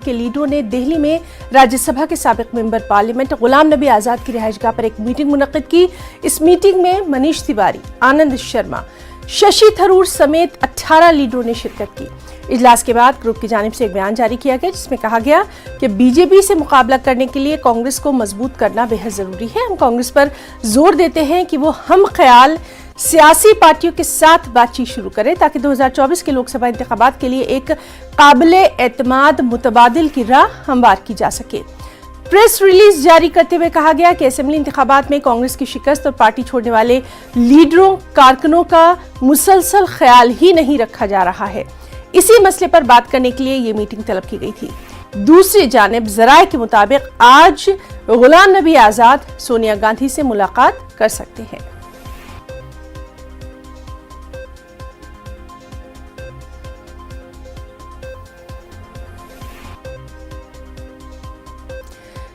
کے لیڈروں نے دہلی میں راجیہ سبھا کے سابق ممبر پارلیمنٹ غلام نبی آزاد کی رہائش گاہ پر ایک میٹنگ منعقد کی۔ اس میٹنگ میں منیش تیواری، آنند شرما، ششی تھرور سمیت 18 لیڈروں نے شرکت کی۔ اجلاس کے بعد گروپ کی جانب سے ایک بیان جاری کیا گیا جس میں کہا گیا کہ بی جے پی سے مقابلہ کرنے کے لیے کانگریس کو مضبوط کرنا بے حد ضروری ہے۔ ہم کانگریس پر زور دیتے ہیں کہ وہ ہم خیال سیاسی پارٹیوں کے ساتھ بات چیت شروع کرے تاکہ 2024 کے لوک سبھا انتخابات کے لیے ایک قابل اعتماد متبادل کی راہ ہموار کی جا سکے۔ پریس ریلیز جاری کرتے ہوئے کہا گیا کہ اسمبلی انتخابات میں کانگریس کی شکست اور پارٹی چھوڑنے والے لیڈروں کارکنوں کا مسلسل خیال ہی نہیں رکھا جا رہا ہے۔ اسی مسئلے پر بات کرنے کے لیے یہ میٹنگ طلب کی گئی تھی۔ دوسری جانب ذرائع کے مطابق آج غلام نبی آزاد سونیا گاندھی سے ملاقات کر سکتے ہیں۔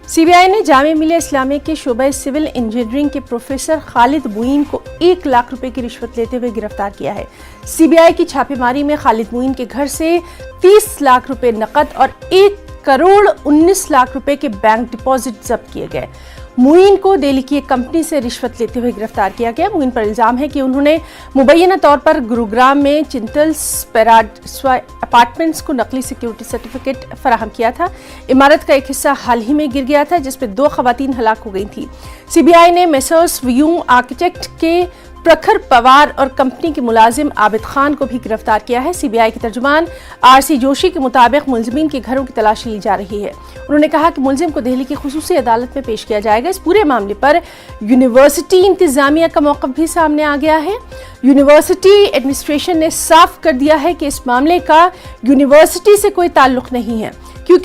سی بی آئی نے جامعہ ملیہ اسلامیہ کے شعبہ سول انجینئرنگ کے پروفیسر خالد معین کو 1 لاکھ روپے کی رشوت لیتے ہوئے گرفتار کیا ہے۔ سی بی آئی کی چھاپے ماری میں خالد معین کے گھر سے 30 لاکھ روپے نقد اور 1 کروڑ 19 لاکھ روپے کے بینک ڈپازٹ ضبط کیے گئے۔ معین کو دہلی کی ایک کمپنی سے رشوت لیتے ہوئے گرفتار کیا گیا۔ معین پر الزام ہے کہ انہوں نے مبینہ طور پر گروگرام میں چنتلس پیراڈائز اپارٹمنٹس کو نقلی سیکیورٹی سرٹیفکیٹ فراہم کیا تھا۔ عمارت کا ایک حصہ حال ہی میں گر گیا تھا جس پہ 2 خواتین ہلاک ہو گئی تھیں۔ سی بی آئی نے میسرس ویوم آرکیٹیکٹ کے پرکھر پوار اور کمپنی کے ملازم عابد خان کو بھی گرفتار کیا ہے۔ سی بی آئی کے ترجمان آر سی جوشی کے مطابق ملزمین کے گھروں کی تلاشی لی جا رہی ہے۔ انہوں نے کہا کہ ملزم کو دہلی کی خصوصی عدالت میں پیش کیا جائے گا۔ اس پورے معاملے پر یونیورسٹی انتظامیہ کا موقف بھی سامنے آ گیا ہے۔ یونیورسٹی ایڈمنسٹریشن نے صاف کر دیا ہے کہ اس معاملے کا یونیورسٹی سے کوئی تعلق نہیں ہے۔